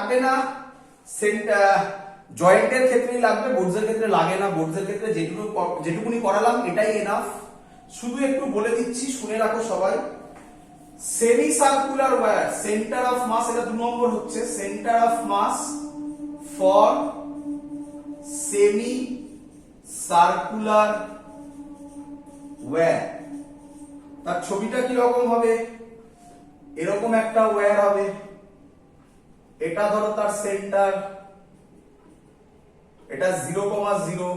লাগবে না, জয়েন্টের ক্ষেত্রেই লাগবে, বোর্ডসের ক্ষেত্রে লাগে না। বোর্ডসের ক্ষেত্রে যেটুকুনি করালাম এটাই এনাফ। শুধু একটু বলে দিচ্ছি, শুনে রাখো সবাই। Semi circular wire, centre of mass, এটা 2 নম্বর হচ্ছে, centre of mass for semi circular wire. তার ছবিটা কি রকম হবে? এরকম একটা ওয়্যার হবে, এটা ধরো তার সেন্টার, এটা 0,0।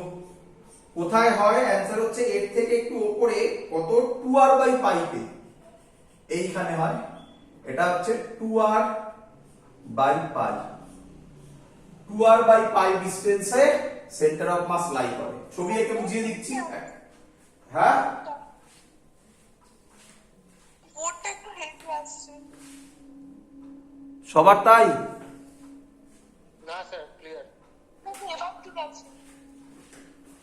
কোথায় হয়? অ্যান্সার হচ্ছে এর থেকে একটু উপরে, কত? 2r/π তে এইখানে হয়। এটা হচ্ছে 2r/π। 2r/π ডিসটেন্সে সেন্টার অফ মাস লাই করে। ছবি এঁকে বুঝিয়ে দিচ্ছি। হ্যাঁ, বোর্ডটা একটু হেভি আসছে। সবার তাই? না স্যার, ক্লিয়ার। এবার ঠিক আছে।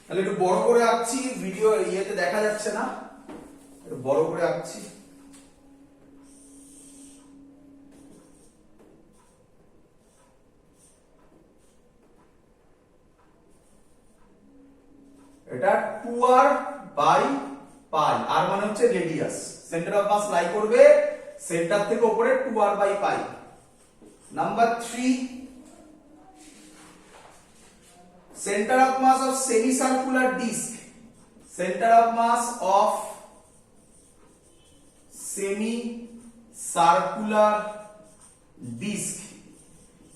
তাহলে একটু বড় করে আঁকছি, ভিডিও ইয়েতে দেখা যাচ্ছে না, একটু বড় করে আঁকছি। এটা 2r/π, আর মানে হচ্ছে রেডিয়াস। সেন্টার অফ মাস লাই করবে সেন্টার থেকে উপরে 2r/π। Number 3, center of mass of semicircular disc, center of mass of semicircular disc,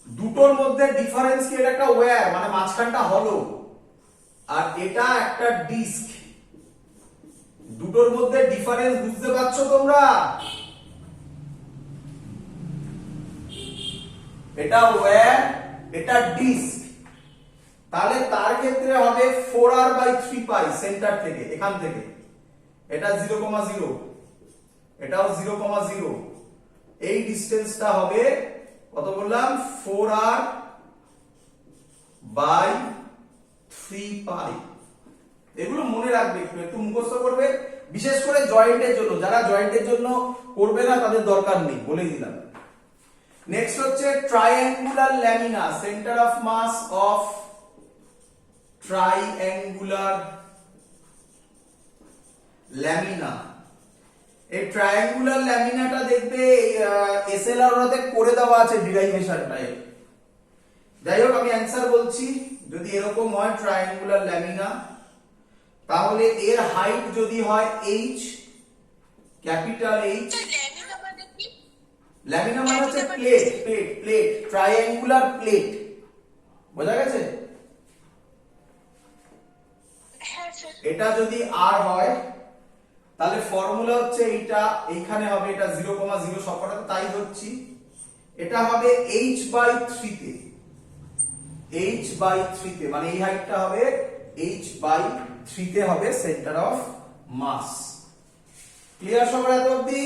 দুটোর মধ্যে ডিফারেন্স কি? এটা একটা ওয়্যার, মানে মাঝখানটা হলো, আর এটা একটা ডিস্ক। দুটোর মধ্যে ডিফারেন্স বুঝতে পারছো তোমরা? এটা ওয়্যার, এটা ডিস্ক। তাহলে তার ক্ষেত্রে হবে 4r/3π সেন্টার থেকে, এখান থেকে। এটা 0,0, এটাও 0,0। এই ডিসটেন্সটা হবে কত বললাম? 4r/3π। এগুলো মনে রাখবে, একটু মুখস্থ করবে, বিশেষ করে জয়েন্টের জন্য। যারা জয়েন্টের জন্য করবে না তাদের দরকার নেই, বলে দিলাম। নেক্সট হচ্ছে triangular lamina, centre of mass of triangular lamina. এই ট্রায়াঙ্গুলার ল্যামিনাটা দেখবে এসএলআর ওরাতে করে দেওয়া আছে ডিরাইভেশনটায়। যাই হোক, আমি অ্যান্সার বলছি। যদি এরকম হয় ট্রায়াঙ্গুলার ল্যামিনা, তাহলে এর হাইট যদি হয় h, ক্যাপিটাল H। ল্যামিনা মানে হচ্ছে plate, plate, plate, triangular plate. বোঝা গেছে? এটা যদি r হয় তাহলে ফর্মুলা হচ্ছে এইটা, এইখানে হবে এটা 0,0, সবকটাতে তাই ধরছি। এটা হবে h/3 তে, h/3 তে, মানে এই হাইটটা হবে h/3 তে হবে সেন্টার অফ মাস। ক্লিয়ার সবার এত অবধি?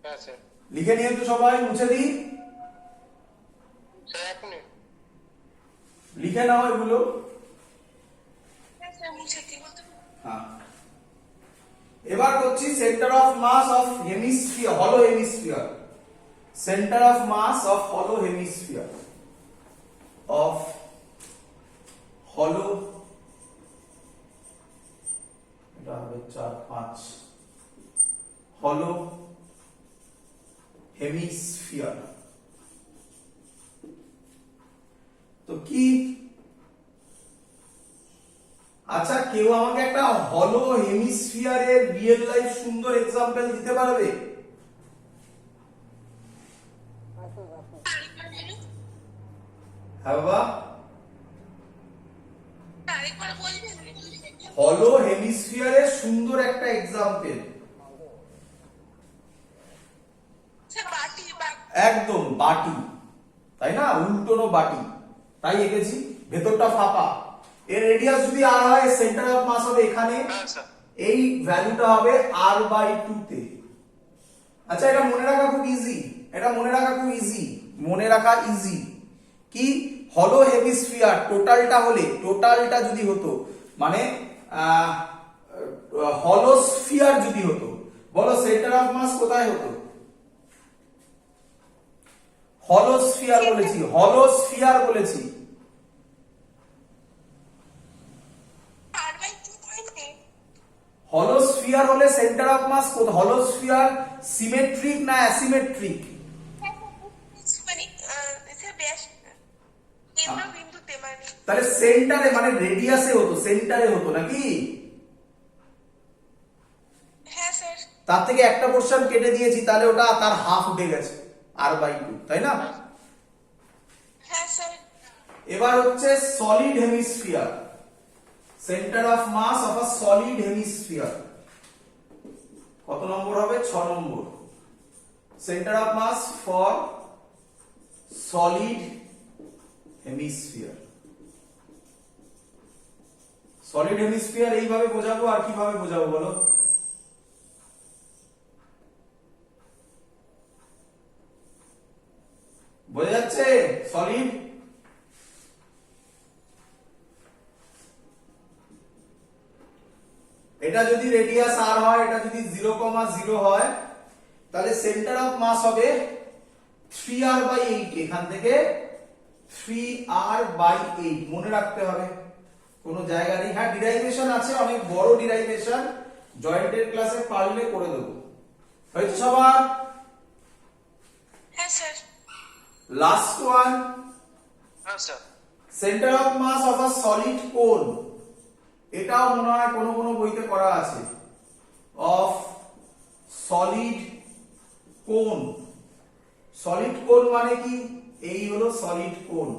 হ্যাঁ স্যার। লিখে নিয়ে তো সবাই, মুছে দিই। স্যার এক মিনিট। লিখে নাও এগুলো। হ্যাঁ, এবার করছি centre of mass of hemisphere, হলো hemisphere. Centre of mass of হলো হেমিস্ফিয়ার, অফ হলো, এটা হবে 4, 5, হলো হেমিস্ফিয়ার। তো কি? আচ্ছা, কেউ আমাকে একটা হলো হেমিস্ফিয়ারের রিয়েল লাইফ সুন্দর এক্সাম্পল দিতে পারবে? হ্যাঁ বাবা, হলো হেমিস্ফিয়ারের সুন্দর একটা এক্সাম্পল। একদম বাটি, তাই না? উল্টোনো বাটি, তাই এঁকেছি। ভেতরটা ফাঁপা। এর রেডিয়াস যদি r হয়, সেন্টার অফ মাস হবে এখানে, এই ভ্যালুটা হবে r/2 তে। আচ্ছা, এটা মনে রাখা খুব ইজি, এটা মনে রাখা খুব ইজি, মনে রাখা ইজি। কি? হলো হেমিস্ফিয়ার টোটালটা হলে, টোটালটা যদি হতো, মানে হলো স্ফিয়ার যদি হতো, বলো সেন্টার অফ মাস কোথায় হতো? হলোস্ফিয়ার বলেছি, হলোস্ফিয়ার বলেছি। R/2 পয়েন্টে। হলোস্ফিয়ার হলে সেন্টার অফ মাস কোথায়? হলোস্ফিয়ার সিমেট্রিক না অ্যাসিমেট্রিক? মানে স্যার ব্যাস কেন্দ্রবিন্দুতে মানে। তাহলে সেন্টারে মানে রেডিয়াসে হতো, সেন্টারে হতো নাকি? হ্যাঁ স্যার। তার থেকে একটা পোরশন কেটে দিয়েছি, তাহলে ওটা তার হাফ উঠে গেছে, r/2, তাই না? হ্যাঁ স্যার। এবার হচ্ছে solid hemisphere, centre of mass of a solid hemisphere কত নম্বর হবে? 6 number. Centre of mass for solid hemisphere. Solid hemisphere এইভাবে বোঝাবো, আর কিভাবে বোঝাবো বলো? বোঝা যাচ্ছে? সলিড এটা যদি রেডিয়াস r হয়, এটা যদি 0,0 হয়, তাহলে সেন্টার অফ মাস হবে 3r/8। এখান থেকে 3r/8 মনে রাখতে হবে, কোনো জায়গা নেই। হ্যাঁ ডিরাইভেশন আছে, অনেক বড় ডিরাইভেশন, জয়েন্টের ক্লাসে পারলে করে দেবো। হয়েছে সবার? হ্যাঁ স্যার। লাস্ট ওয়ান, হ্যাঁ sir. Centre of mass of a solid cone. এটাও মনে হয় কোনো কোনো বইতে করা আছে। অফ সলিড কোন। সলিড কোন মানে কি? এই হলো সলিড কোন।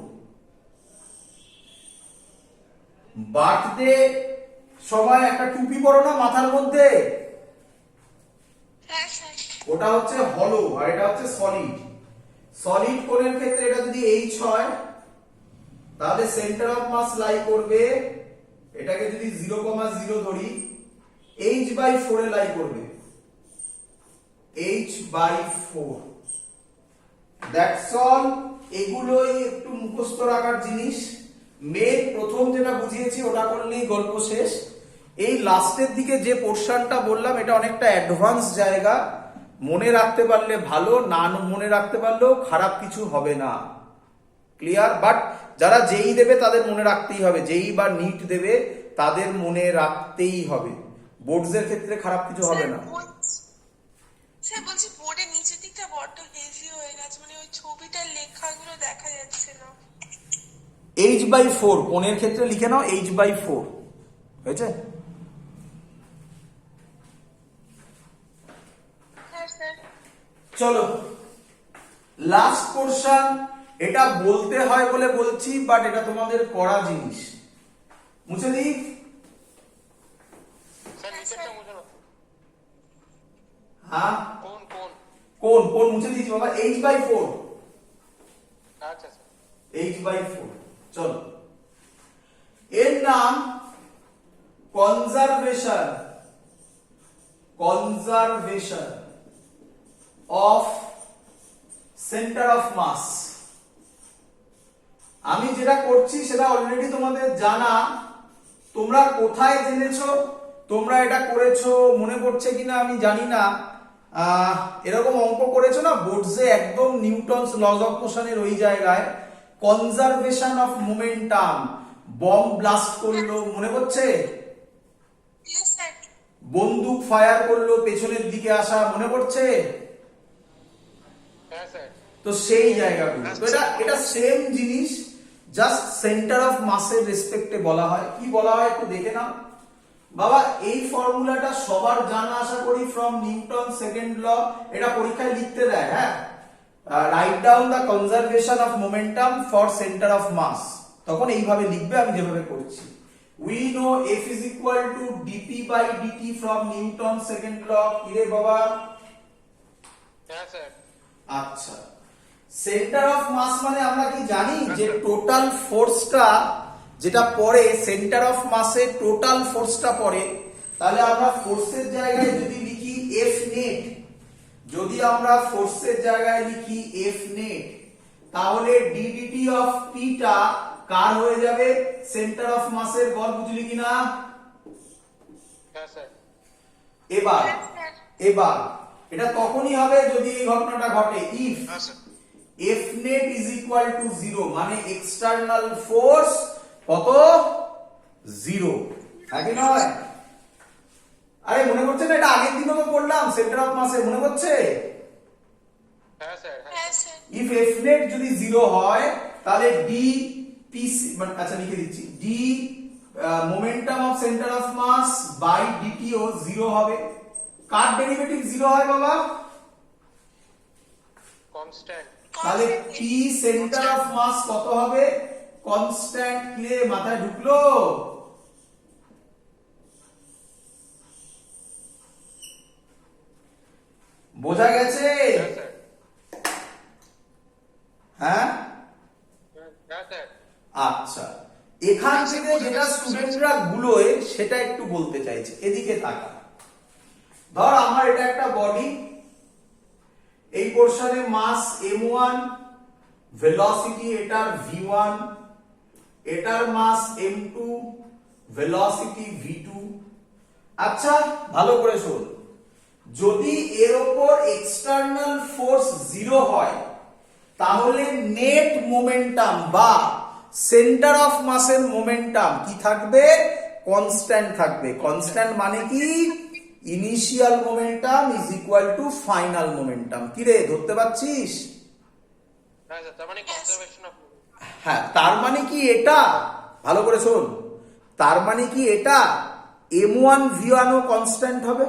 বার্থডে সময় একটা টুপি পরো না মাথার মধ্যে, হ্যাঁ স্যার। ওটা হচ্ছে হলো আর এটা হচ্ছে সলিড। সলিড কোণের ক্ষেত্রে এটা যদি h হয়, তাহলে সেন্টার অফ মাস লাই করবে, এটাকে যদি 0,0 ধরি, h/4 এ লাই করবে, h/4। That's all. এগুলোই একটু মুখস্থ রাখার জিনিস। মেন প্রথম যেটা বুঝিয়েছি ওটা করলেই গল্প শেষ। এই লাস্টের দিকে যে পোরশনটা বললাম এটা অনেকটা অ্যাডভান্স জায়গা, মনে রাখতে পারলে ভালো, না মনে রাখতে পারলেও খারাপ কিছু হবে না। ক্লিয়ার? বাট যারা যেই দেবে তাদের মনে রাখতেই হবে, যেই বা নিট দেবে তাদের মনে রাখতেই হবে। বোর্ডসের ক্ষেত্রে খারাপ কিছু হবে না। স্যার বলছি বোর্ডের নিচের দিকটা বড্ড হেভি হয়ে গেছে, মানে ওই ছবিটার লেখাগুলো দেখা যাচ্ছে না। h/4 কোণের ক্ষেত্রে লিখে নাও, h/4 হয়েছে? হ্যাঁ স্যার। চলো লাস্ট পোরশন। এটা বলতে হয় বলে বলছি, বাট এটা তোমাদের করা জিনিস। মুছে দিই? স্যার নিচেরটা মুছে নাও। হ্যাঁ কোন কোন? কোন কোন মুছে দিয়েছি বাবা, h/4। আচ্ছা স্যার। h/4। চলো, এর নাম conservation, conservation of centre of mass. আমি যেটা করছি সেটা অলরেডি তোমাদের জানা। তোমরা কোথায় জেনেছো, তোমরা এটা করেছো মনে পড়ছে কিনা আমি জানি না। এরকম অঙ্ক করেছো না বোর্ডসে, একদম নিউটনস লজ অফ মোশনের ওই জায়গায় conservation of momentum. Bomb blast করলো, মনে পড়ছে? Yes sir. বন্দুক ফায়ার করলো পেছনের দিকে আসা, মনে পড়ছে? হ্যাঁ স্যার। তো সেই জায়গাগুলো, তো এটা সেম জিনিস, জাস্ট সেন্টার অফ মাসের রেসপেক্টে বলা হয়। কি বলা হয় একটু দেখে নাও বাবা। এই ফর্মুলাটা সবার জানা আশা করি, ফ্রম নিউটন সেকেন্ড ল। এটা পরীক্ষায় লিখতে দেয়। হ্যাঁ, write down the conservation of momentum for centre of mass, তখন এইভাবে লিখবে আমি যেভাবে করছি। We know F is equal to dp/dt from Newton second law. কিরে বাবা? হ্যাঁ স্যার। আচ্ছা, সেন্টার অফ মাস মানে আমরা কি জানি যে টোটাল ফোর্সটা যেটা পড়ে, সেন্টার অফ মাসে টোটাল ফোর্সটা পড়ে। তাহলে আমরা ফোর্সের জায়গায় যদি লিখি F নেট, যদি আমরা ফোর্সের জায়গায় লিখি F নেট, তাহলে ddt অফ p টা কার হয়ে যাবে? সেন্টার অফ মাসের। বল বুঝলি কিনা? হ্যাঁ স্যার। এবার এবার এটা তখনই হবে যদি এই ঘটনাটা ঘটে ইফ হ্যাঁ sir F net is equal to 0 মানে এক্সটার্নাল ফোর্স কত 0 নাকি নয়? আরে মনে করছে না এটা আগের দিনও তো পড়লাম সেন্টার অফ মাসে, মনে করছে? হ্যাঁ স্যার হ্যাঁ স্যার ইফ F net যদি 0 হয় তাহলে d p মানে আচ্ছা লিখে দিচ্ছি d momentum of centre of mass by dt ও 0 হবে। কার ডেরিভেটিভ 0 হয় বাবা? কনস্ট্যান্ট তাহলে p সেন্টার অফ মাস কত হবে? কনস্ট্যান্ট। কি রে মাথায় ঢুকলো? বোঝা গেছে? হ্যাঁ স্যার হ্যাঁ হ্যাঁ স্যার আচ্ছা, এখান থেকে যেটা স্টুডেন্টরা গুলোয় সেটা একটু বলতে চাইছে, এদিকে তাকা। ধর আমার এটা একটা বডি, এই পোরশনে মাস m1, ভেলোসিটি এটার v1, এটার মাস m2, ভেলোসিটি v2। আচ্ছা ভালো করে শোন, যদি এর উপর এক্সটার্নাল ফোর্স 0 হয় তাহলে নেট মোমেন্টাম বা সেন্টার অফ মাসের মোমেন্টাম কি থাকবে? কনস্ট্যান্ট থাকবে। কনস্ট্যান্ট মানে কি? Initial momentum is equal two final momentum. কি রে ধরতে পারছিস? হ্যাঁ স্যার তার মানে কনজারভেশন অফ হ্যাঁ, তার মানে কি এটা, ভালো করে শোন, তার মানে কি এটা m1 v1 ও কনস্ট্যান্ট হবে?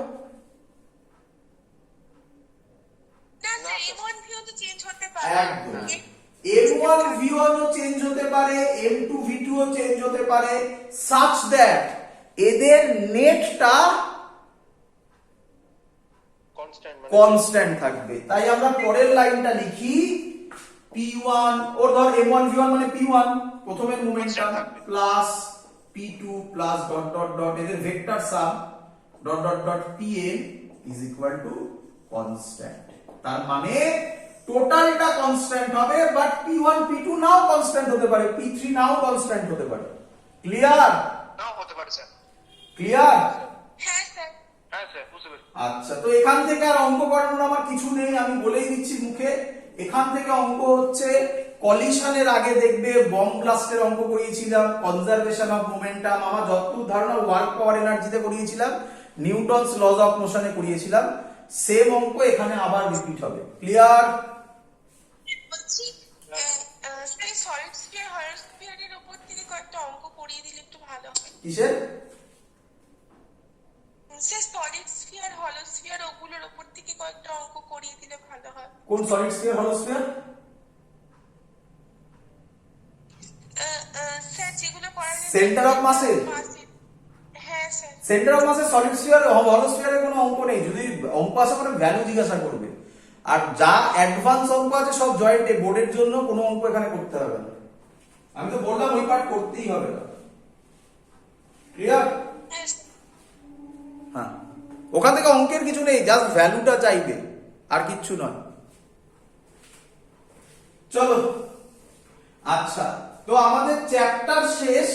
না স্যার M1 ভিউ তো চেঞ্জ হতে পারে। একদম। m1 v1 ও চেঞ্জ হতে পারে, m2 v2 ও চেঞ্জ হতে পারে, such that এদের নেটটা কনস্ট্যান্ট মানে কনস্ট্যান্ট থাকবে। তাই আমরা পরের লাইনটা লিখি p1, ওর ধর m1 v1 মানে p1 প্রথমের momentum plus p2 plus dot dot dot এদের vector sum dot dot dot pn is equal to constant. তার মানে টোটালটা কনস্ট্যান্ট হবে, but p1 p2 now constant হতে পারে, p3 নাও কনস্ট্যান্ট হতে পারে। ক্লিয়ার? নাও হতে পারে স্যার ক্লিয়ার? হ্যাঁ স্যার হ্যাঁ স্যার বুঝতে পেরেছি আচ্ছা, তো এখান থেকে আর অঙ্ক করানোর আমার কিছু নেই, আমি বলেই দিচ্ছি মুখে। এখান থেকে অঙ্ক হচ্ছে কলিশনের আগে দেখবে বম্ব ব্লাস্টের অঙ্ক করিয়েছিলাম, কনজারভেশন অফ মোমেন্টাম, আমার যতদূর ধারণা ওয়ার্ক পাওয়ার এনার্জিতে করিয়েছিলাম, নিউটনস লজ অফ মোশনে করিয়েছিলাম, সেম অঙ্ক এখানে আবার রিপিট হবে। ক্লিয়ার? বলছি স্যার সলিড স্ফিয়ার হলো স্ফিয়ারের উপর থেকে কয়েকটা অঙ্ক করিয়ে দিলে একটু ভালো হয়। কিসের? স্যার সলিড স্ফিয়ার হলো স্ফিয়ার ওগুলোর উপর থেকে কয়েকটা অঙ্ক করিয়ে দিলে ভালো হয়। কোন সলিড স্ফিয়ার হলো স্ফিয়ার? স্যার যেগুলো করা যায় সেন্টার অফ মাসে? হ্যাঁ স্যার সেন্টার অফ মাসে সলিড স্ফিয়ার হলো স্ফিয়ারের কোনো অঙ্ক নেই, যদি অঙ্ক আসে মানে ভ্যালু জিজ্ঞাসা করবে। আর যা অ্যাডভান্স অঙ্ক আছে সব জয়েন্টে, বোর্ডের জন্য কোনো অঙ্ক এখানে করতে হবে না। আমি তো বললাম ওই পার্ট করতেই হবে না। ক্লিয়ার? হ্যাঁ স্যার হ্যাঁ, ওখান থেকে অঙ্কের কিছু নেই, জাস্ট ভ্যালুটা চাইবে, আর কিচ্ছু নয়। চলো, আচ্ছা, তো আমাদের চ্যাপ্টার শেষ,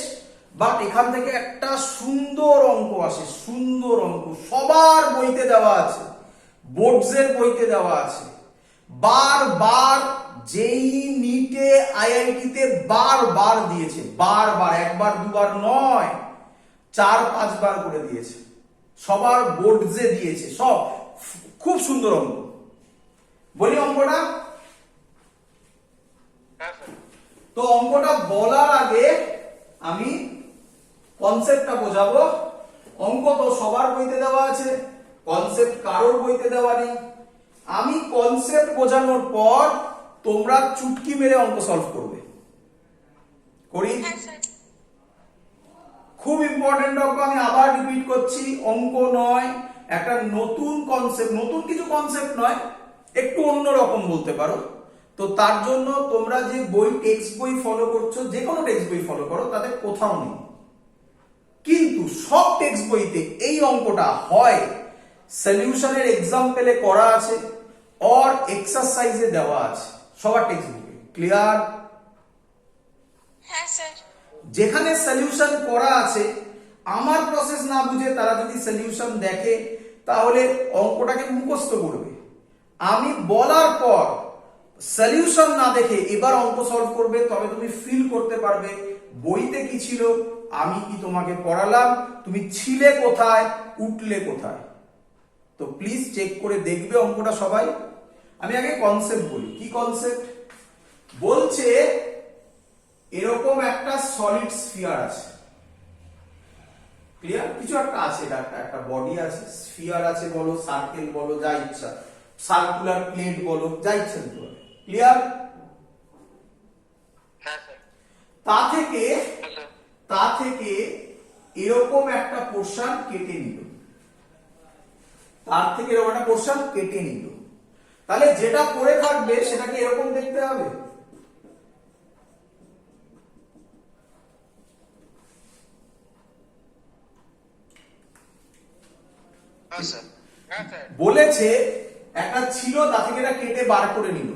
বাট এখান থেকে একটা সুন্দর অঙ্ক আসে, সুন্দর অঙ্ক সবার বইতে দেওয়া আছে, বোর্ডসের বইতে দেওয়া আছে, বারবার যেই নিটে আইআইটিতে বারবার দিয়েছে, বারবার, একবার দুবার নয়, 4-5 বার করে দিয়েছে, সবার বোর্ডসে দিয়েছে, সব খুব সুন্দর অঙ্ক। বলি অঙ্কটা? হ্যাঁ স্যার তো অঙ্কটা বলার আগে আমি কনসেপ্টটা বোঝাবো। অঙ্ক তো সবার বইতে দেওয়া আছে, কনসেপ্ট কারোর বইতে দেওয়া নেই। আমি কনসেপ্ট বোঝানোর পর তোমরা চুটকি মেরে অঙ্ক সলভ করবে। করি? হ্যাঁ স্যার খুব ইম্পর্টেন্ট অঙ্ক, আমি আবার রিপিট করছি, অঙ্ক নয়, একটা নতুন কনসেপ্ট, নতুন কিছু কনসেপ্ট নয়, একটু অন্যরকম বলতে পারো। তো তার জন্য তোমরা যে বই, টেক্সট বই ফলো করছো, যে কোনো টেক্সট বই ফলো করো, তাতে কোথাও নেই, কিন্তু সব টেক্সট বইতে এই অঙ্কটা হয় সলিউশনের এক্সাম্পলে করা আছে, অর এক্সারসাইজে দেওয়া আছে, সবার টেক্সট বুকে। ক্লিয়ার? হ্যাঁ স্যার যেখানে সলিউশন করা আছে, আমার প্রসেস না বুঝে তারা যদি সলিউশন দেখে, তাহলে অঙ্কটাকে মুখস্থ করবে। আমি বলার পর সলিউশন না দেখে এবার অঙ্ক সলভ করবে, তবে তুমি ফিল করতে পারবে বইতে কি ছিল, আমি কি তোমাকে পড়ালাম, তুমি ছিলে কোথায়, উঠলে কোথায়। তো প্লিজ চেক করে দেখবে অঙ্কটা সবাই। আমি আগে কনসেপ্ট বলি। কি কনসেপ্ট বলছে? এরকম একটা সলিড স্ফিয়ার আছে, ক্লিয়ার? কিছু একটা আছে, এটা একটা বডি আছে, স্ফিয়ার আছে বলো, সার্কেল বলো, যা ইচ্ছা, সার্কুলার প্লেট বলো, যা ইচ্ছা দিতে পারো, ক্লিয়ার? হ্যাঁ স্যার। তা থেকে এরকম একটা পোরশন কেটে নিল, তার থেকে এরকম একটা পোরশন কেটে নিল, তাহলে যেটা পড়ে থাকবে সেটাকে এরকম দেখতে হবে। হ্যাঁ স্যার। হ্যাঁ স্যার। বলেছে একটা ছিল, তা থেকে এটা কেটে বার করে নিল,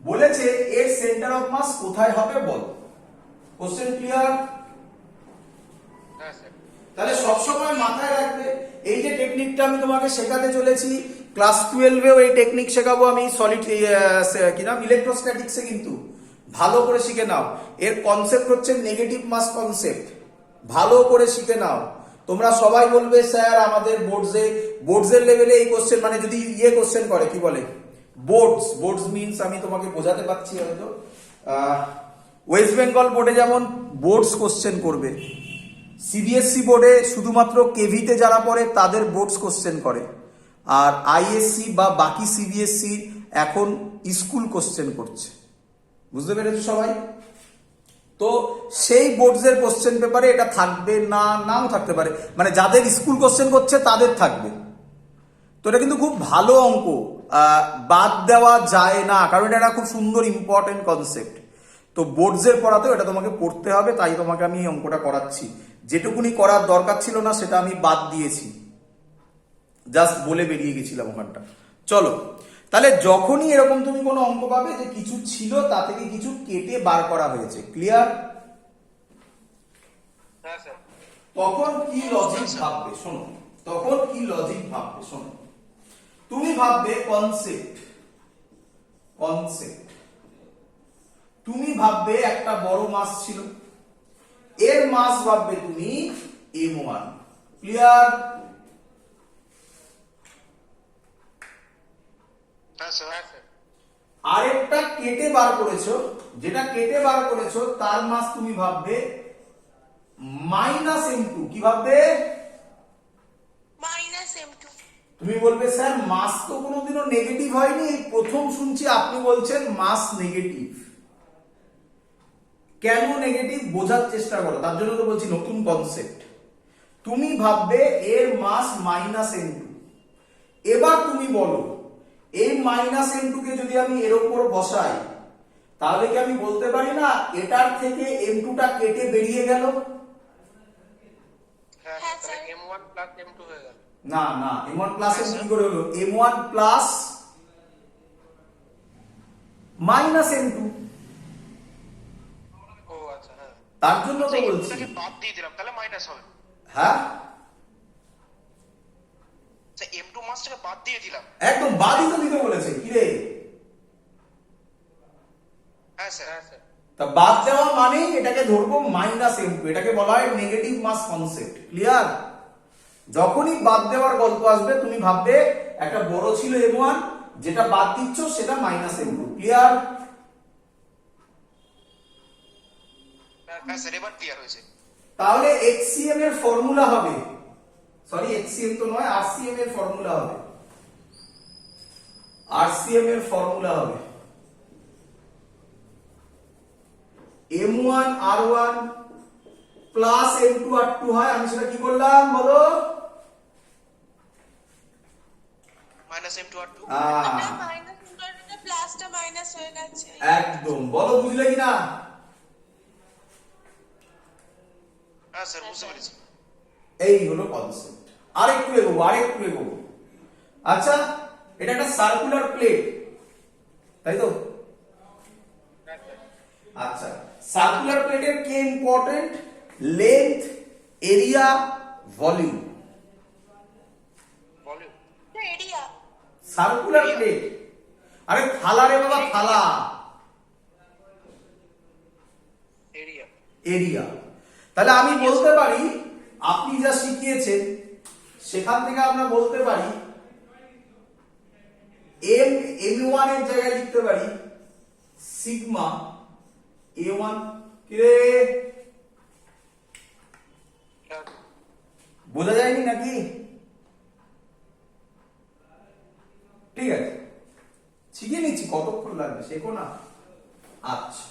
বলেছে এর সেন্টার অফ মাস কোথায় হবে বল। Question clear? হ্যাঁ স্যার। তাহলে সবসময় মাথায় রাখবে, এই যে টেকনিকটা আমি তোমাকে শেখাতে চলেছি, ক্লাস 12এও এই টেকনিক শেখাবো আমি, সলিড কি নাম, ইলেকট্রোস্ট্যাটিক্সে, কিন্তু ভালো করে শিখে নাও। এর কনসেপ্ট হচ্ছে নেগেটিভ মাস কনসেপ্ট, ভালো করে শিখে নাও। তোমরা সবাই বলবে স্যার আমাদের বোর্ডসের লেভেলে এই কোশ্চেন, মানে যদি কোশ্চেন করে, কি বলে, বোর্ডস মিনস, আমি তোমাকে বোঝাতে পারছি হয়তো, ওয়েস্ট বেঙ্গল বোর্ডে যেমন বোর্ডস কোশ্চেন করবে, সিবিএসসি বোর্ডে শুধুমাত্র কেভিতে যারা পড়ে তাদের বোর্ডস কোশ্চেন করে, আর আইএসসি বা বাকি সিবিএসসি এখন স্কুল কোশ্চেন করছে। বুঝতে পেরেছো সবাই? তো সেই বোর্ডসের কোশ্চেন পেপারে এটা থাকবে না, নাও থাকতে পারে, মানে যাদের স্কুল কোশ্চেন করছে তাদের থাকবে। তো এটা কিন্তু খুব ভালো অঙ্ক, বাদ দেওয়া যায় না, কারণ এটা খুব সুন্দর ইম্পর্টেন্ট কনসেপ্ট। তো বোর্ডসের পড়াতেও এটা তোমাকে পড়তে হবে, তাই তোমাকে আমি এই অঙ্কটা করাচ্ছি। যেটুকুনি করার দরকার ছিল না সেটা আমি বাদ দিয়েছি, জাস্ট বলে বেরিয়ে গেছিলাম ওখানটা। চলো, তাহলে যখনই এরকম তুমি কোনো অঙ্ক পাবে যে কিছু ছিল তা থেকে কিছু কেটে বার করা হয়েছে, ক্লিয়ার? হ্যাঁ স্যার। তখন কি লজিক ভাববে শোনো, তখন কি লজিক ভাববে শোনো। তুমি ভাববে কনসেপ্ট, তুমি ভাববে একটা বড় মাস ছিল, এর মাস ভাববে তুমি m1, ক্লিয়ার? হ্যাঁ স্যার। হ্যাঁ স্যার। আরেকটা কেটে বার করেছো, যেটা কেটে বার করেছো তার মাস তুমি ভাববে -m2, কি ভাববে? -m2। তুমি বলবে স্যার মাস তো কোনোদিনও নেগেটিভ হয়নি, এই প্রথম শুনছি আপনি বলছেন মাস নেগেটিভ। কেন নেগেটিভ বোঝার চেষ্টা করো, তার জন্য তো বলছি নতুন কনসেপ্ট। তুমি ভাববে এর মাস -m2। এবার তুমি বলো এই -m2 কে যদি আমি এর উপর বসাই, তাহলে কি আমি বলতে পারি না এটার থেকে m2টা কেটে বেরিয়ে গেল? হ্যাঁ হ্যাঁ, sir. Sir. m1 plus m2 হয়ে গেল। না না, m1 প্লাস m2 কি করে হলো? m1 প্লাস -m2, ও আচ্ছা। হ্যাঁ। তার জন্য তো বলছি। এটাকে বাদ দিয়ে দিলাম, তাহলে মাইনাস হবে। হ্যাঁ স্যার m2 মাসটাকে বাদ দিয়ে দিলাম। একদম বাদই তো দিতে বলেছে, কি রে? হ্যাঁ স্যার। হ্যাঁ স্যার। তা বাদ দেওয়া মানেই এটাকে ধরবো -m2, এটাকে বলা হয় নেগেটিভ মাস কনসেপ্ট, ক্লিয়ার? যখনই বাদ দেওয়ার গল্প আসবে তুমি ভাববে একটা বড় ছিল m1, যেটা বাদ দিচ্ছ সেটা -m2, ক্লিয়ার? হ্যাঁ স্যার, এবার ক্লিয়ার হয়েছে। তাহলে HCM এর ফর্মুলা হবে, সরি HCM তো নয়, RCM এর ফর্মুলা হবে, RCM এর ফর্মুলা হবে m1 r1 plus m2 r2 হয়। আমি সেটা কি করলাম বলো? -m2 আর 2। মাইনাস প্লাসটা মাইনাস হয়ে গেছে। একদম, বলো বুঝলে কিনা? হ্যাঁ স্যার, বুঝতে পেরেছি। এই হলো কনসেপ্ট। আরেকটু এগোবো। আচ্ছা, এটা একটা সার্কুলার প্লেট, তাই তো? আচ্ছা, সার্কুলার প্লেটের কি important? Length, area, volume. Area. Circular plate, আরে থালা রে বাবা, থালা। এরিয়া। এরিয়া। তাহলে আমি বলতে পারি, আপনি যা শিখিয়েছেন সেখান থেকে আমরা বলতে পারি m1 এর জায়গায় লিখতে পারি সিগমা a1। কি রে, বোঝা যায়নি নাকি? ঠিক আছে, শিখিয়ে নিচ্ছি, কতক্ষণ লাগবে শেখো না। আচ্ছা,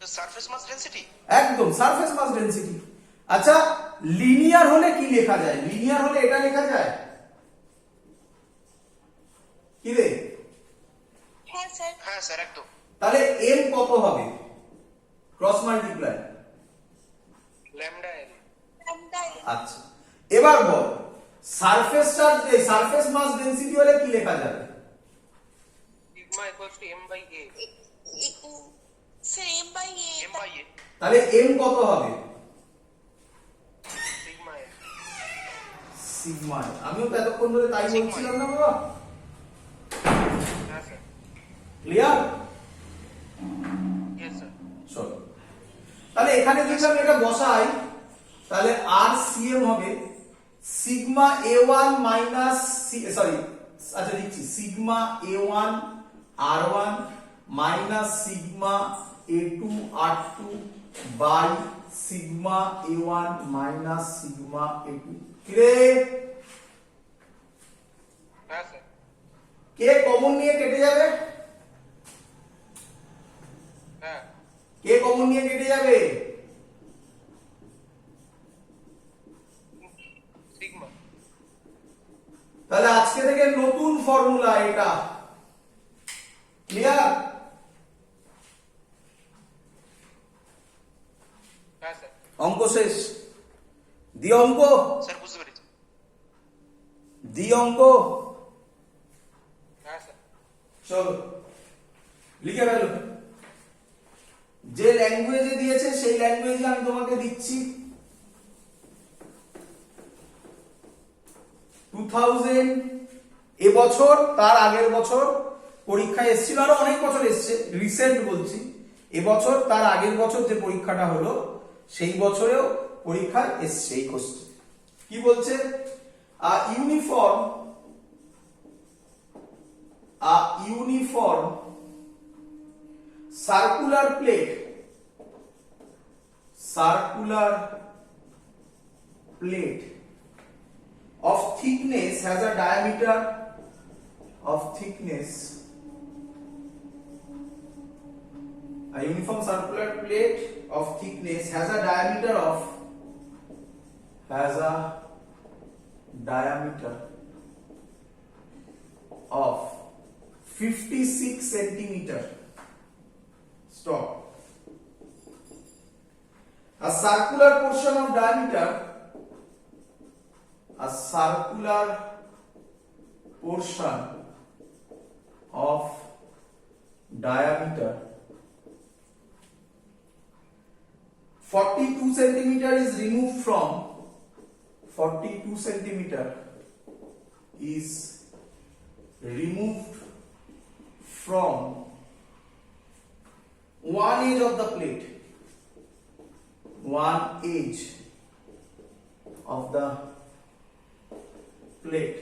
তো সারফেস মাস ডেনসিটি। একদম সারফেস মাস ডেনসিটি। আচ্ছা, লিনিয়ার হলে কি লেখা যায়? লিনিয়ার হলে এটা লেখা যায় কি রে? হ্যাঁ স্যার। হ্যাঁ স্যার একদম। তাহলে m কত হবে? Cross multiply lambda L. Lambda L. আচ্ছা, এবার বল surface charge, surface mass density হলে কি লেখা যাবে? Sigma equals to m by a। Sir M by A. m by a। তাহলে m কত হবে? Sigma L. সিগমা। আমিও তো এতক্ষণ ধরে তাই বলছিলাম না বাবা। হ্যাঁ স্যার। ক্লিয়ার? Yes sir. চলো, তাহলে এখানে যদি আমি এটা বসাই তাহলে RCM হবে সিগমা A1 মাইনাস, সরি আচ্ছা লিখছি sigma A1 R1 minus sigma A2 R2 by sigma A1 minus sigma A2। কি রে, হ্যাঁ স্যার। কে কমন নিয়ে কেটে যাবে? হ্যাঁ। কে কমন নিয়ে কেটে যাবে? সিগমা। তাহলে আজকে থেকে নতুন ফর্মুলা এটা। ক্লিয়ার? হ্যাঁ স্যার। অঙ্ক শেষ। দি অঙ্ক, স্যার বুঝতে পেরেছি। দি অঙ্ক। হ্যাঁ স্যার। চলো লিখে ফেলো। যে ল্যাঙ্গুয়েজে দিয়েছে সেই ল্যাঙ্গুয়েজে আমি তোমাকে দিচ্ছি। 2000 এবছর, তার আগের বছর পরীক্ষায় এসেছিল, আরো অনেক বছর এসছে, রিসেন্ট বলছি। এবছর তার আগের বছর যে পরীক্ষাটা হলো সেই বছরেও পরীক্ষায় এসছে এই কোশ্চেন। কি বলছে? Uniform circular plate of thickness has a diameter of thickness. A uniform circular plate of thickness has a diameter of 56 centimeter. Stop. A circular portion of diameter diameter 42 centimeter is removed from 42 centimeter is removed from one edge of the plate, one edge of the plate.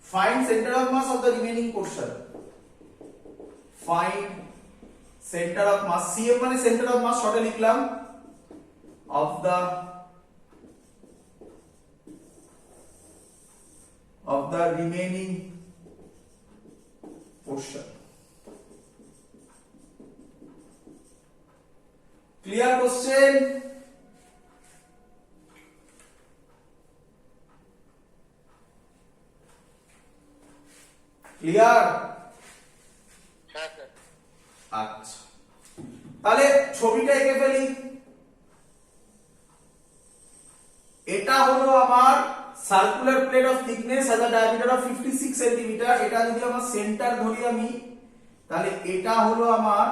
Find center of mass of the remaining portion. Find center of mass. CM মানে center of mass শর্টে লিখলাম, of the remaining portion. Clear question? Clear? হ্যাঁ sir. আচ্ছা, তাহলে ছবিটা এঁকে ফেলি। এটা হলো আমার circular plate of thickness has a diameter of 56 centimetre. এটা যদি আমার সেন্টার ধরি আমি, তাহলে এটা হলো আমার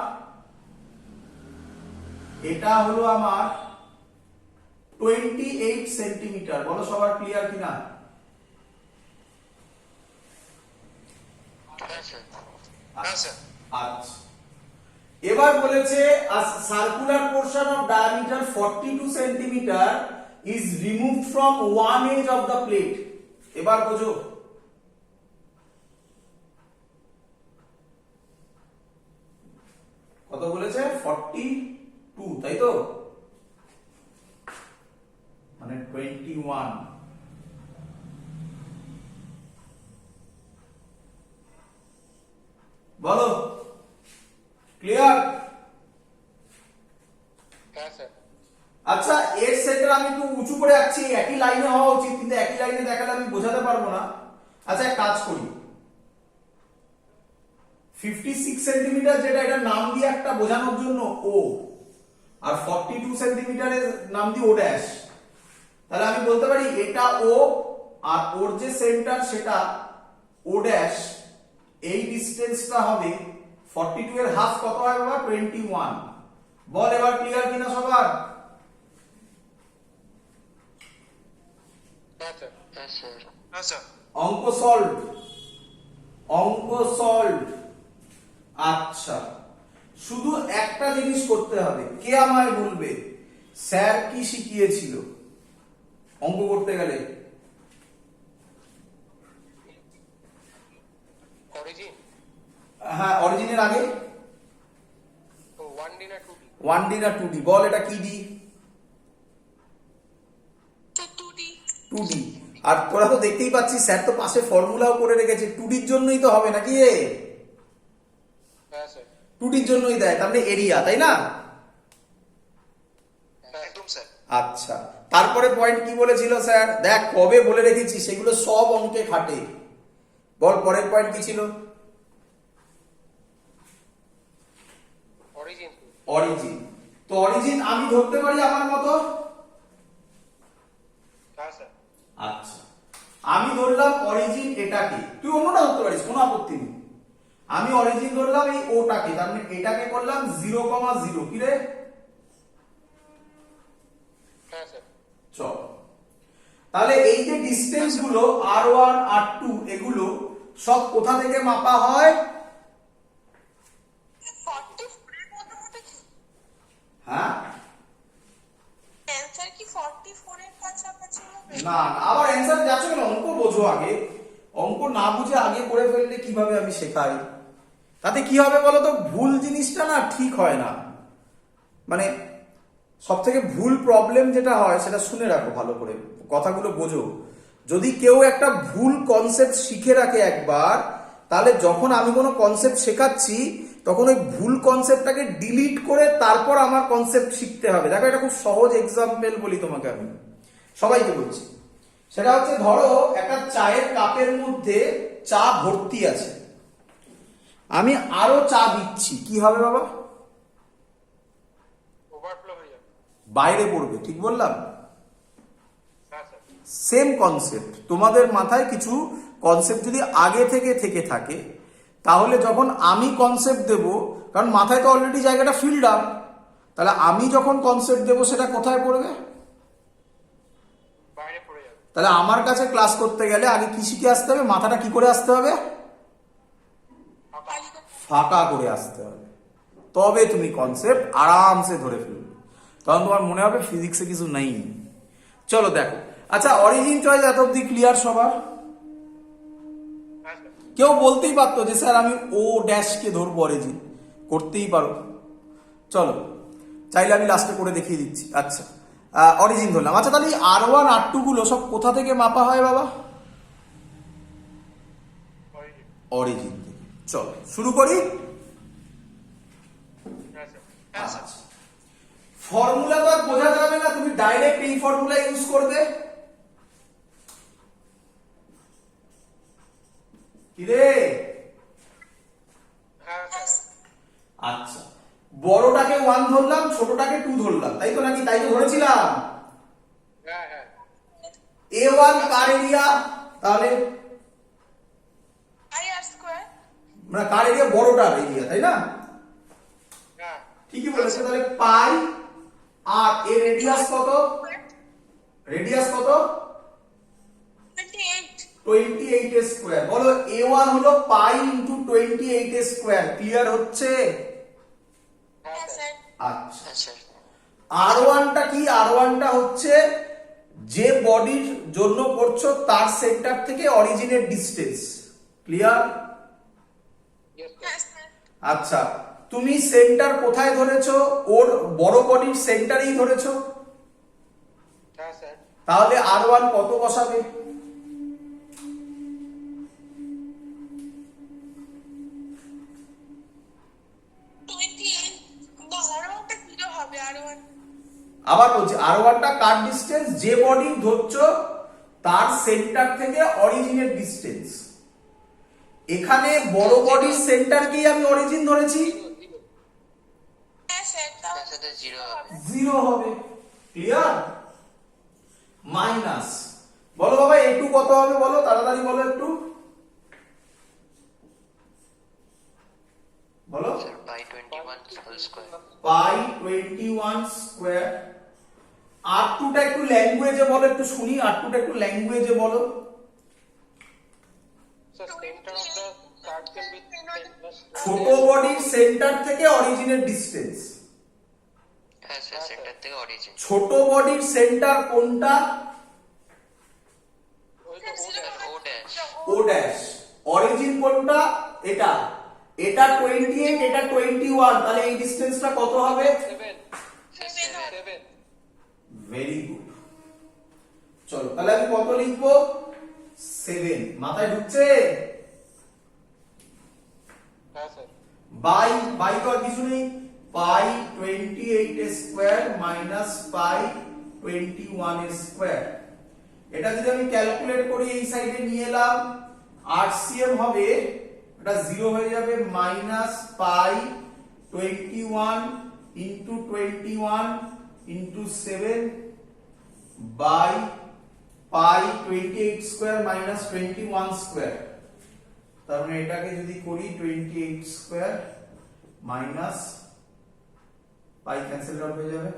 28 সেন্টিমিটার। বলো সবার ক্লিয়ার কিনা? স্যার হ্যাঁ স্যার আচ্ছা, এবার বলেছে circular portion of diameter 42 centimetre is removed from one edge of the plate. এবার বোঝো, কত বলেছে? 42, তাই তো? মানে 21। বলো, ক্লিয়ার? হ্যাঁ স্যার আচ্ছা, এর সেন্টার আমি একটু উঁচু করে আঁকছি, একই লাইনে হওয়া উচিত, কিন্তু একই লাইনে দেখালে আমি বোঝাতে পারবো না। আচ্ছা, এক কাজ করি, 56 সেন্টিমিটার যেটা, এটা নাম দিয়ে একটা বোঝানোর জন্য ও, আর 42 সেন্টিমিটারের নাম দিয়ে ও ড্যাশ। তাহলে আমি বলতে পারি এটা ও, আর ওর যে সেন্টার সেটা ও ড্যাশ। এই ডিসটেন্সটা হবে 42 এর হাফ কত হয় বাবা? 21। বল এবার ক্লিয়ার কিনা সবার? হ্যাঁ স্যার হ্যাঁ স্যার হ্যাঁ স্যার অঙ্ক সলভ, অঙ্ক সলভ। আচ্ছা, শুধু একটা জিনিস করতে হবে, কে আমায় বলবে স্যার কি শিখিয়েছিল অঙ্ক করতে গেলে? অরিজিন হ্যাঁ, অরিজিনের আগে ও 1D না 2D 1D না 2D? বল এটা কি ডি? তো 2D 2D। আর তোরা তো দেখতেই পাচ্ছিস স্যার তো পাশে ফর্মুলাও করে রেখেছে, 2Dর জন্যই তো হবে নাকি রে? হ্যাঁ স্যার 2Dর জন্যই দেয়, তার মানে এরিয়া, তাই না? হ্যাঁ একদম স্যার আচ্ছা, তারপরে পয়েন্ট কি বলেছিল স্যার? দেখ কবে বলে রেখেছি, সেগুলো সব অঙ্কে খাটে। বল পরের পয়েন্ট কি ছিল? Origin origin. তো অরিজিন আমি ধরতে পারি আমার মতো। হ্যাঁ স্যার আচ্ছা, আমি ধরলাম অরিজিন এটাকে, তুই অন্যটা ধরতে পারিস, কোনো আপত্তি নেই। আমি অরিজিন ধরলাম এই ওটাকে, তার মানে এটাকে করলাম 0,0। কি রে? হ্যাঁ স্যার চল, তাহলে এই যে ডিসটেন্স গুলো R1 R2 এগুলো সব কোথা থেকে মাপা হয়? 44 এর মোটামুটি হ্যাঁ, অ্যান্সার কি 44 এর কাছাকাছি হবে? না আবার অ্যান্সার যাচ্ছে কেন? অঙ্ক বোঝো আগে, অঙ্ক না বুঝে আগে করে ফেললে কিভাবে আমি শেখাই? তাতে কি হবে বলো তো? ভুল জিনিসটা না ঠিক হয় না। মানে সব থেকে ভুল প্রবলেম যেটা হয় সেটা শুনে রাখো ভালো করে, কথাগুলো বোঝো। যদি কেউ একটা ভুল কনসেপ্ট শিখে রাখে একবার, তাহলে যখন আমি কোনো কনসেপ্ট শেখাচ্ছি তখন ওই ভুল কনসেপ্টটাকে ডিলিট করে তারপর আমার কনসেপ্ট শিখতে হবে। দেখো, এটা খুব সহজ এক্সাম্পল বলি তোমাকে, আমি সবাইকে বলছি। সেটা হচ্ছে, ধরো একটা চায়ের কাপের মধ্যে চা ভর্তি আছে, আমি আরো চা দিচ্ছি, কি হবে বাবা? ওভারফ্লো হয়ে যাবে বাইরে পড়বে, ঠিক বললাম? হ্যাঁ স্যার সেম কনসেপ্ট তোমাদের মাথায় কিছু কনসেপ্ট যদি আগে থেকে থেকে থাকে, তাহলে যখন আমি কনসেপ্ট দেব, কারণ মাথায় তো অলরেডি জায়গাটা ফিল্ড আপ, তাহলে আমি যখন কনসেপ্ট দেব সেটা কোথায় পড়বে? বাইরে পড়ে যাবে তাহলে আমার কাছে ক্লাস করতে গেলে আগে কি শিখে আসতে হবে? মাথাটা কি করে আসতে হবে? ফাঁকা করে আসতে হবে, তবে তুমি কনসেপ্ট আরামসে ধরে ফেলবে, তখন তোমার মনে হবে ফিজিক্সে কিছু নেই। চলো দেখো, আচ্ছা অরিজিন চয়েস এত অব্দি ক্লিয়ার সবার? হ্যাঁ স্যার কেউ বলতেই পারতো যে স্যার আমি ও ড্যাশকে ধরবো অরিজিন, করতেই পারো। চলো, চাইলে আমি লাস্টে করে দেখিয়ে দিচ্ছি। আচ্ছা, অরিজিন ধরলাম। আচ্ছা, তাহলে R1 R2 গুলো সব কোথা থেকে মাপা হয় বাবা? অরিজিন অরিজিন থেকে। চলো শুরু করি। হ্যাঁ স্যার হ্যাঁ স্যার ফর্মুলা তো আর বোঝা যাবে না, তুমি ডাইরেক্ট এই ফর্মুলা ইউজ করবে। কি রে? হ্যাঁ স্যার আচ্ছা, বড়টাকে 1 ধরলাম, ছোটটাকে 2 ধরলাম, তাই তো নাকি? তাই তো ধরেছিলাম। হ্যাঁ হ্যাঁ A1 কার এরিয়া? তাহলে IR স্কয়ার মানে কার এরিয়া? বড়টার এরিয়া, তাই না? হ্যাঁ ঠিকই বলেছে। তাহলে পাই, আর এর রেডিয়াস কত? রেডিয়াস কত? 28 28 এর স্কয়ার। বলো A1 হলো পাই ইনটু 28 স্কয়ার। ক্লিয়ার হচ্ছে? হ্যাঁ হ্যাঁ স্যার স্যার আচ্ছা, হ্যাঁ স্যার R1টা কি? R1টা হচ্ছে যে বডির জন্য করছো তার সেন্টার থেকে অরিজিনের ডিস্টেন্স। ক্লিয়ার? ইয়েস স্যার হ্যাঁ স্যার আচ্ছা, তুমি সেন্টার কোথায় ধরেছো? ওর বড় বডির সেন্টারেই ধরেছো। হ্যাঁ স্যার তাহলে R1 কত বসাবে? 28 বারোটা কিলো হবে আর ওয়ান। আবার বলছি, R1টা কার ডিস্টেন্স? যে বডি ধরছো তার সেন্টার থেকে অরিজিনের ডিস্টেন্স। এখানে বড় বডির সেন্টারকেই আমি অরিজিন ধরেছি, হ্যাঁ স্যার তাহলে সেটা 0 হবে। 0 হবে। ক্লিয়ার? মাইনাস, বলো বাবা একটু কত হবে বলো, তাড়াতাড়ি বলো একটু বলো। Sir by 21 whole square. Pi 21 square. R2টা একটু ল্যাঙ্গুয়েজে বলো, একটু শুনি। R2টা একটু ল্যাঙ্গুয়েজে বলো। So center of the circle with 10 plus ছোট বডির সেন্টার থেকে অরিজিনের ডিস্টেন্স। হ্যাঁ স্যার সেন্টার থেকে অরিজিন। ছোট বডির সেন্টার কোনটা? ওই তো ও ড্যাশ। ও ড্যাশ। অরিজিন কোনটা? এটা। এটা 28, এটা 21, তাহলে এই ডিসটেন্সটা কত হবে? 7 7 ভেরি গুড। চলো তাহলে আমি কত লিখবো? 7। মাথায় ঢুকছে? হ্যাঁ স্যার বাই বাই তো আর কিছু নেই। পাই 28 স্কয়ার মাইনাস পাই 21 স্কয়ার। এটা যদি আমি ক্যালকুলেট করি, এই সাইডে নিয়ে এলাম, RCM হবে, এটা 0 হয়ে যাবে, minus pi 21 into 21 into 7 by pi 28 square minus 21 square. তার মানে এটাকে যদি করি 28 square minus pi cancel out হয়ে যাবে।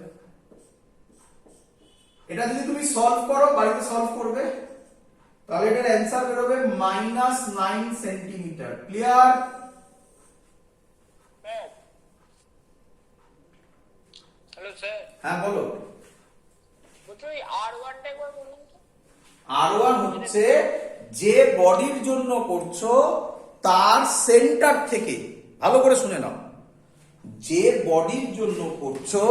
এটা যদি তুমি সলভ করো, বাড়িতে সলভ করবে, তাহলে এটার অ্যান্সার বেরোবে minus 9 centimetre. Clear? Hello sir হ্যাঁ বলো। বলছি ওই R1টা একবার বলুন তো। R1 হচ্ছে যে বডির জন্য করছো তার সেন্টার থেকে, ভালো করে শুনে নাও, যে বডির জন্য করছো,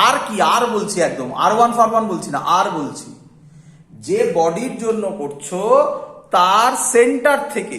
আর কি আর বলছি, একদম R1 ফার1 বলছি না, আর বলছি, যে বডির জন্য করছো তার সেন্টার থেকে